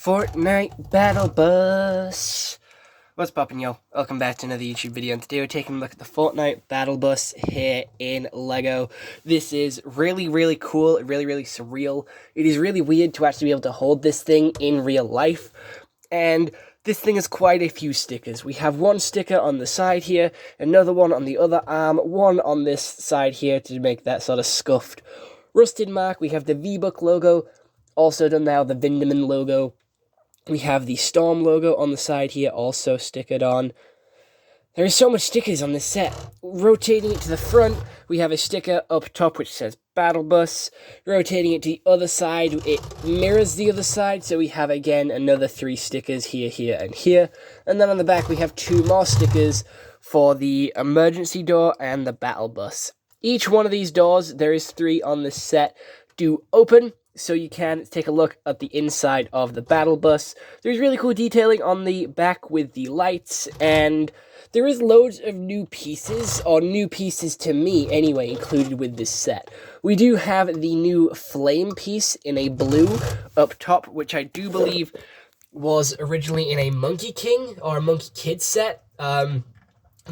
Fortnite Battle Bus. What's poppin', yo? Welcome back to another YouTube video, and today we're taking a look at the Fortnite Battle Bus here in LEGO. This is really cool, really surreal. It is really weird to actually be able to hold this thing in real life, and this thing has quite a few stickers. We have one sticker on the side here, another one on the other arm, one on this side here to make that sort of scuffed, rusted mark. We have the V-Buck logo, also done now the Vindeman logo. We have the Storm logo on the side here, also stickered on. There is so much stickers on this set. Rotating it to the front, we have a sticker up top which says Battle Bus. Rotating it to the other side, it mirrors the other side, so we have again another 3 stickers here, and here. And then on the back we have 2 more stickers for the emergency door and the Battle Bus. Each one of these doors, there is 3 on this set, do open, so you can take a look at the inside of the Battle Bus. There's really cool detailing on the back with the lights, and there is loads of new pieces, or new pieces to me anyway, included with this set. We do have the new flame piece in a blue up top, which I do believe was originally in a Monkey King or a Monkey Kid set.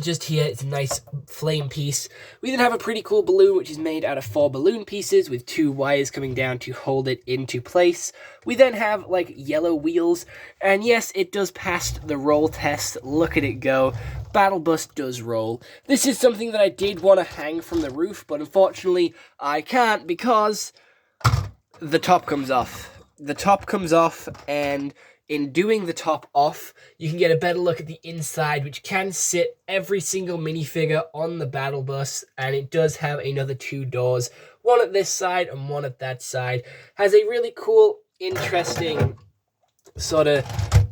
Just here, it's a nice flame piece. We then have a pretty cool balloon, which is made out of 4 balloon pieces with 2 wires coming down to hold it into place. We then have, like, yellow wheels, and yes, it does pass the roll test. Look at it go. Battle Bus does roll. This is something that I did want to hang from the roof, but unfortunately, I can't because the top comes off. The top comes off, and in doing the top off, you can get a better look at the inside, which can sit every single minifigure on the Battle Bus, and it does have another 2 doors, one at this side and one at that side. Has a really cool, interesting sort of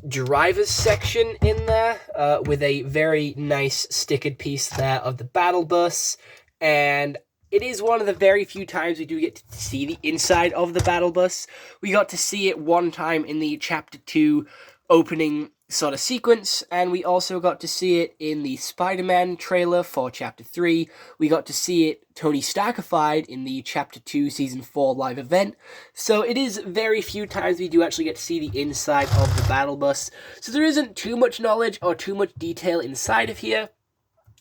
driver's section in there, with a very nice stickered piece there of the Battle Bus, and it is one of the very few times we do get to see the inside of the Battle Bus. We got to see it one time in the Chapter 2 opening sort of sequence, and we also got to see it in the Spider-Man trailer for Chapter 3. We got to see it Tony Starkified in the Chapter 2 Season 4 live event. So it is very few times we do actually get to see the inside of the Battle Bus. So there isn't too much knowledge or too much detail inside of here.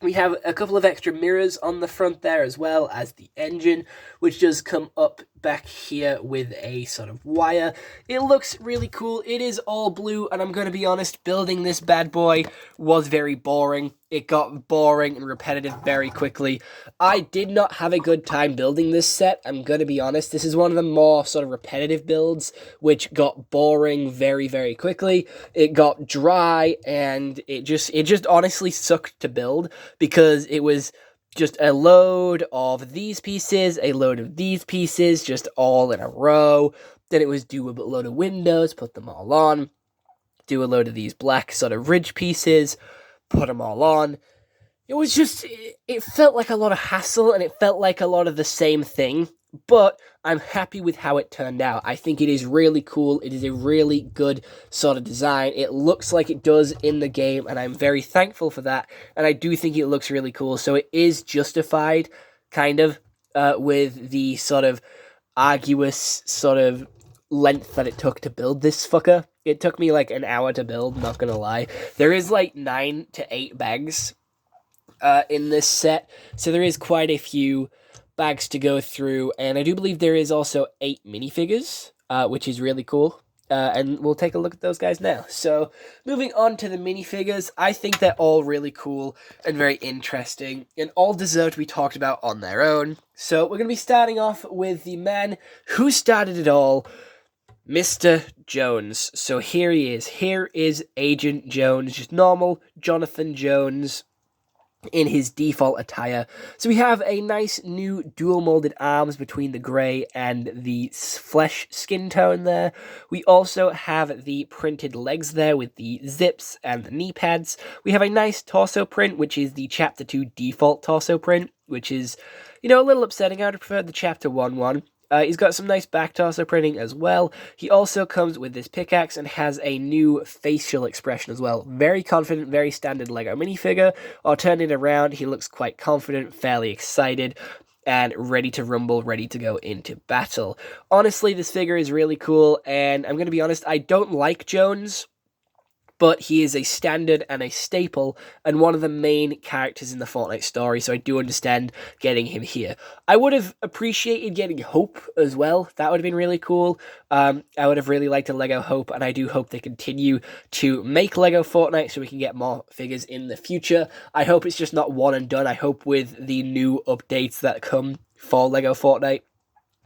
We have a couple of extra mirrors on the front there, as well as the engine, which does come up back here with a sort of wire. It looks really cool. It is all blue, and I'm going to be honest, building this bad boy was very boring. It got boring and repetitive very quickly. I did not have a good time building this set, I'm going to be honest. This is one of the more sort of repetitive builds, which got boring very quickly. It got dry, and it just honestly sucked to build, because it was just a load of these pieces, a load of these pieces, just all in a row. Then it was do a load of windows, put them all on, do a load of these black sort of ridge pieces, put them all on. It was just, it felt like a lot of hassle, and it felt like a lot of the same thing, but I'm happy with how it turned out. I think it is really cool. It is a really good sort of design. It looks like it does in the game, and I'm very thankful for that, and I do think it looks really cool. So it is justified, kind of, with the sort of arduous sort of length that it took to build this fucker. It took me like an hour to build, not gonna lie. There is like 9 to 8 bags in this set, so there is quite a few bags to go through, and I do believe there is also 8 minifigures, which is really cool, and we'll take a look at those guys now. So, moving on to the minifigures, I think they're all really cool and very interesting, and all deserve to be talked about on their own. So, we're going to be starting off with the man who started it all, Mr. Jones. So here he is. Here is Agent Jones, just normal Jonathan Jones in his default attire. So we have a nice new dual molded arms between the grey and the flesh skin tone there. We also have the printed legs there with the zips and the knee pads. We have a nice torso print, which is the Chapter 2 default torso print, which is, you know, a little upsetting. I would prefer the Chapter 1 one. He's got some nice back torso printing as well. He also comes with this pickaxe and has a new facial expression as well. Very confident, very standard LEGO minifigure. I'll turn it around. He looks quite confident, fairly excited. and ready to rumble, ready to go into battle. Honestly, this figure is really cool, and I'm going to be honest, I don't like Jones, but he is a standard and a staple and one of the main characters in the Fortnite story, so I do understand getting him here. I would have appreciated getting Hope as well. That would have been really cool. I would have really liked a Lego Hope, and I do hope they continue to make Lego Fortnite so we can get more figures in the future. I hope it's just not one and done. I hope with the new updates that come for Lego Fortnite,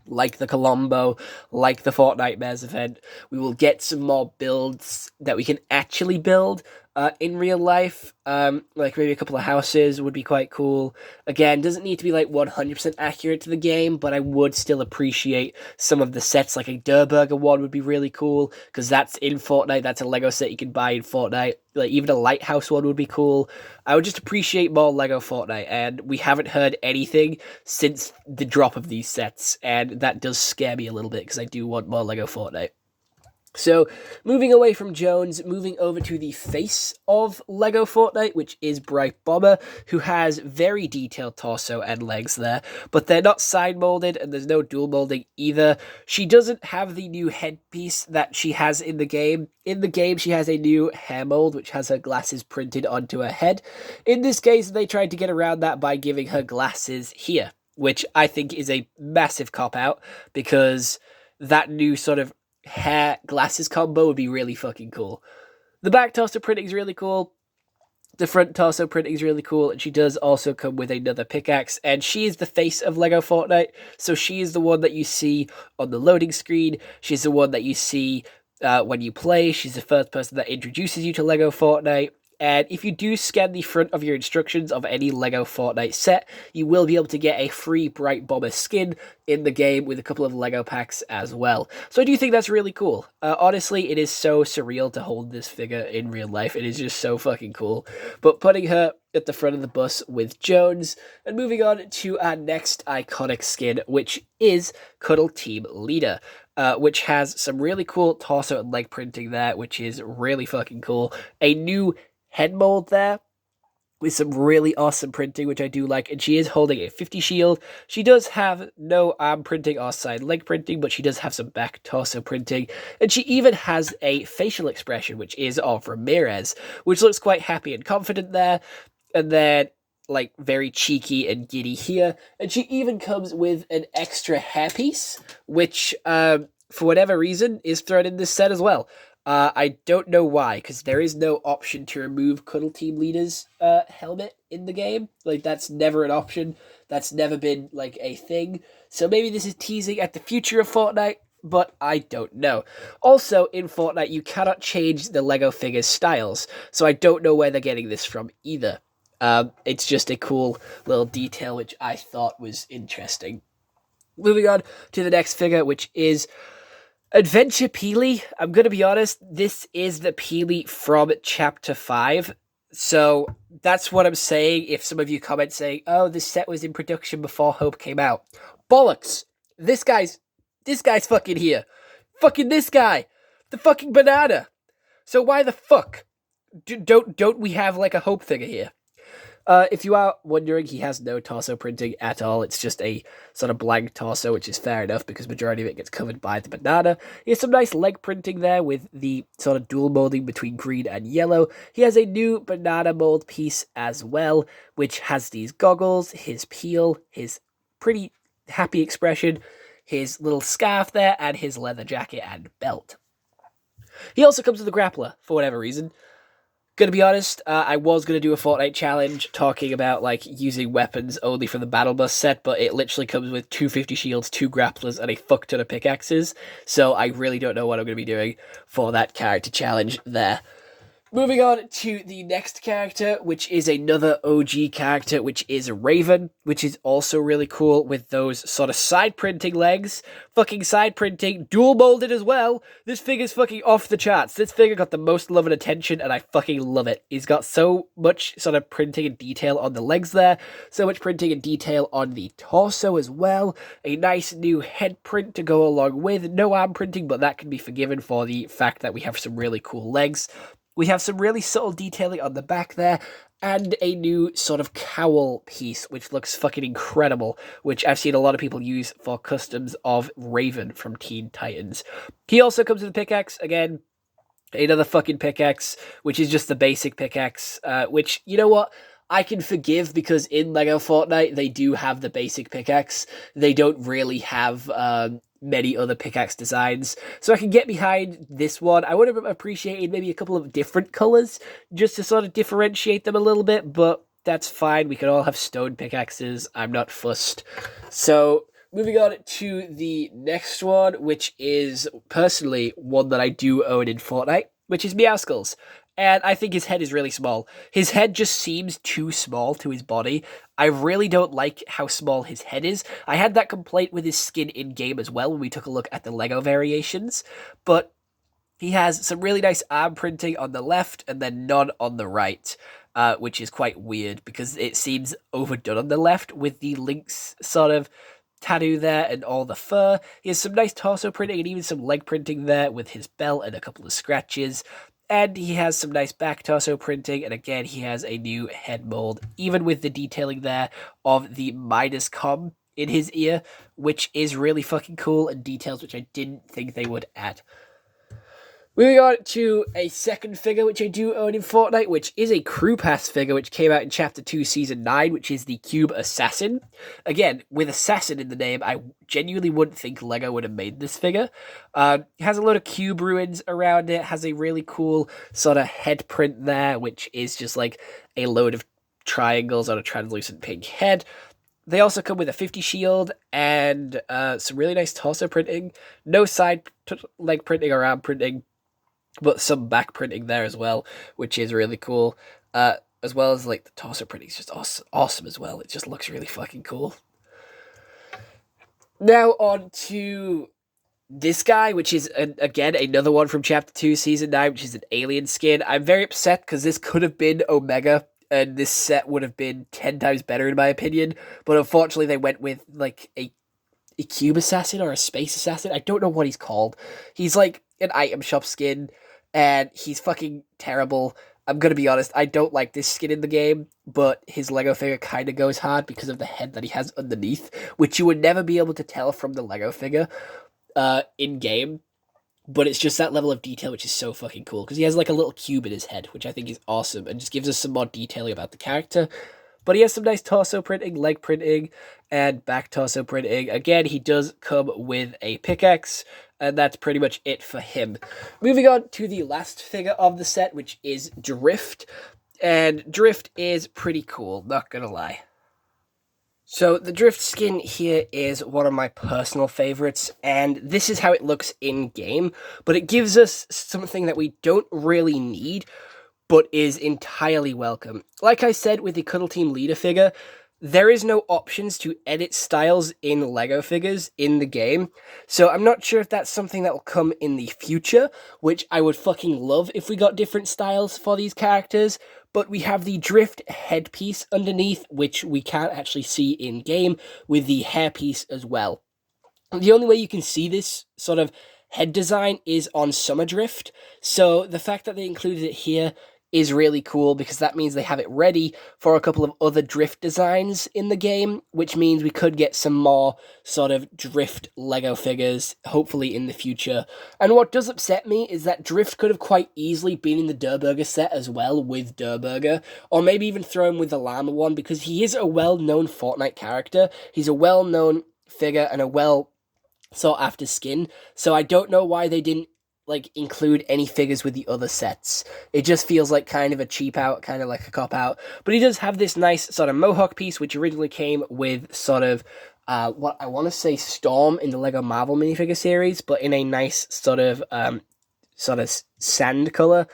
like the Colombo, like the Fortnite Bears event, we will get some more builds that we can actually build in real life. Like maybe a couple of houses would be quite cool. Again, doesn't need to be like 100% accurate to the game, but I would still appreciate some of the sets. Like a Der Burger one would be really cool, because that's in Fortnite. That's a Lego set you can buy in Fortnite. Like even a Lighthouse one would be cool. I would just appreciate more Lego Fortnite, and we haven't heard anything since the drop of these sets, and that does scare me a little bit because I do want more Lego Fortnite. So, moving away from Jones, moving over to the face of Lego Fortnite, which is Bright Bomber, who has very detailed torso and legs there, but they're not side molded, and there's no dual molding either. She doesn't have the new headpiece that she has in the game. In the game, she has a new hair mold, which has her glasses printed onto her head. In this case, they tried to get around that by giving her glasses here, which I think is a massive cop-out, because that new sort of hair glasses combo would be really fucking cool. The back torso printing is really cool. The front torso printing is really cool, and she does also come with another pickaxe, and she is the face of Lego Fortnite, so she is the one that you see on the loading screen. She's the one that you see when you play. She's the first person that introduces you to Lego Fortnite. And if you do scan the front of your instructions of any Lego Fortnite set, you will be able to get a free Bright Bomber skin in the game with a couple of Lego packs as well. So I do think that's really cool. Honestly, it is so surreal to hold this figure in real life. It is just so fucking cool. But putting her at the front of the bus with Jones, and moving on to our next iconic skin, which is Cuddle Team Leader. Which has some really cool torso and leg printing there, which is really fucking cool. A new head mold there with some really awesome printing, which I do like, and she is holding a 50 shield. She does have no arm printing or side leg printing, but she does have some back torso printing, and she even has a facial expression, which is of Ramirez, which looks quite happy and confident there, and then like very cheeky and giddy here, and she even comes with an extra hairpiece, which for whatever reason is thrown in this set as well. I don't know why, because there is no option to remove Cuddle Team Leader's helmet in the game. Like, that's never an option. That's never been, like, a thing. So maybe this is teasing at the future of Fortnite, but I don't know. Also, in Fortnite, you cannot change the Lego figures' styles, so I don't know where they're getting this from either. It's just a cool little detail, which I thought was interesting. Moving on to the next figure, which is Adventure Peely. I'm going to be honest, this is the Peely from Chapter 5. So that's what I'm saying. If some of you comment saying, oh, this set was in production before Hope came out. Bollocks! This guy's fucking here. Fucking this guy! The fucking banana! So why the fuck don't we have like a Hope figure here? If you are wondering, he has no torso printing at all. It's just a sort of blank torso, which is fair enough because majority of it gets covered by the banana. He has some nice leg printing there with the sort of dual molding between green and yellow. He has a new banana mold piece as well, which has these goggles, his peel, his pretty happy expression, his little scarf there, and his leather jacket and belt. He also comes with a grappler, for whatever reason. Gonna be honest, I was gonna do a Fortnite challenge talking about like using weapons only from the Battle Bus set, but it literally comes with 250 shields, 2 grapplers, and a fuck ton of pickaxes, so I really don't know what I'm gonna be doing for that character challenge there. Moving on to the next character, which is another OG character, which is Raven, which is also really cool with those sort of side printing legs. Fucking side printing, dual molded as well. This figure's fucking off the charts. This figure got the most love and attention, and I fucking love it. He's got so much sort of printing and detail on the legs there, so much printing and detail on the torso as well. A nice new head print to go along with. No arm printing, but that can be forgiven for the fact that we have some really cool legs. We have some really subtle detailing on the back there, and a new sort of cowl piece, which looks fucking incredible, which I've seen a lot of people use for customs of Raven from Teen Titans. He also comes with a pickaxe, again, another fucking pickaxe, which is just the basic pickaxe, which, you know what? I can forgive because in Lego Fortnite, they do have the basic pickaxe. They don't really have many other pickaxe designs. So I can get behind this one. I would have appreciated maybe a couple of different colors just to sort of differentiate them a little bit, but that's fine. We can all have stone pickaxes. I'm not fussed. So moving on to the next one, which is personally one that I do own in Fortnite, which is Meowskulls. And I think his head is really small. His head just seems too small to his body. I really don't like how small his head is. I had that complaint with his skin in-game as well when we took a look at the Lego variations. But he has some really nice arm printing on the left and then none on the right. Which is quite weird because it seems overdone on the left with the Lynx sort of tattoo there and all the fur. He has some nice torso printing and even some leg printing there with his belt and a couple of scratches. And he has some nice back torso printing, and again, he has a new head mold, even with the detailing there of the Midas com in his ear, which is really fucking cool, and details which I didn't think they would add. Moving on to a second figure, which I do own in Fortnite, which is a Crew Pass figure, which came out in Chapter 2, Season 9, which is the Cube Assassin. Again, with Assassin in the name, I genuinely wouldn't think LEGO would have made this figure. It has a lot of cube ruins around it, has a really cool sort of head print there, which is just like a load of triangles on a translucent pink head. They also come with a 50 shield and some really nice torso printing. No side leg printing or arm printing, but some back printing there as well, which is really cool. As well as like the torso printing is just awesome as well. It just looks really fucking cool. Now on to this guy, which is again another one from Chapter 2, Season 9, which is an alien skin. I'm very upset because this could have been Omega, and this set would have been 10 times better in my opinion. But unfortunately, they went with like a cube assassin or a space assassin. I don't know what he's called. He's like an item shop skin, and he's fucking terrible. I'm gonna be honest, I don't like this skin in the game, but his Lego figure kind of goes hard because of the head that he has underneath, which you would never be able to tell from the Lego figure in-game. But it's just that level of detail which is so fucking cool, because he has like a little cube in his head, which I think is awesome, and just gives us some more detailing about the character. But he has some nice torso printing, leg printing, and back torso printing. Again, he does come with a pickaxe, and that's pretty much it for him. Moving on to the last figure of the set, which is Drift. And Drift is pretty cool, not gonna lie. So the Drift skin here is one of my personal favorites, and this is how it looks in-game, but it gives us something that we don't really need, but is entirely welcome. Like I said with the Cuddle Team Leader figure, there is no options to edit styles in LEGO figures in the game, so I'm not sure if that's something that will come in the future, which I would fucking love if we got different styles for these characters, but we have the Drift headpiece underneath, which we can't actually see in-game, with the hairpiece as well. The only way you can see this sort of head design is on Summer Drift, so the fact that they included it here is really cool because that means they have it ready for a couple of other Drift designs in the game, which means we could get some more sort of Drift Lego figures, hopefully in the future. And what does upset me is that Drift could have quite easily been in the Durr Burger set as well with Durr Burger, or maybe even throw him with the Llama one, because he is a well-known Fortnite character. He's a well-known figure and a well-sought-after skin, so I don't know why they didn't like include any figures with the other sets. It just feels like kind of a cheap out, kind of like a cop out. But he does have this nice sort of mohawk piece, which originally came with sort of what I want to say Storm in the Lego Marvel minifigure series, but in a nice sort of sand color.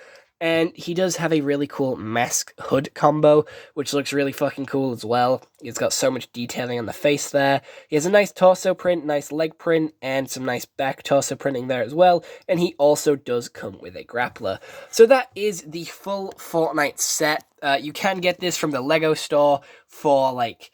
And he does have a really cool mask hood combo, which looks really fucking cool as well. He's got so much detailing on the face there. He has a nice torso print, nice leg print, and some nice back torso printing there as well. And he also does come with a grappler. So that is the full Fortnite set. You can get this from the Lego store for like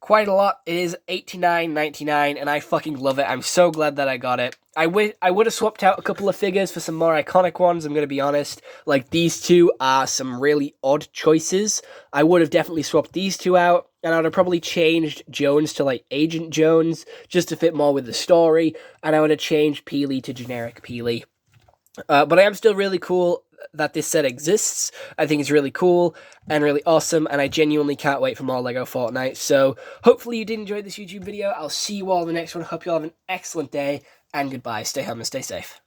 quite a lot. It is $89.99, and I fucking love it. I'm so glad that I got it. I would have swapped out a couple of figures for some more iconic ones, I'm going to be honest. Like, these two are some really odd choices. I would have definitely swapped these two out, and I would have probably changed Jones to, like, Agent Jones, just to fit more with the story, and I would have changed Peely to generic Peely. But I am still really cool that this set exists. I think it's really cool and really awesome, and I genuinely can't wait for more LEGO Fortnite. So hopefully you did enjoy this YouTube video. I'll see you all in the next one. Hope you all have an excellent day, and goodbye. Stay home and stay safe.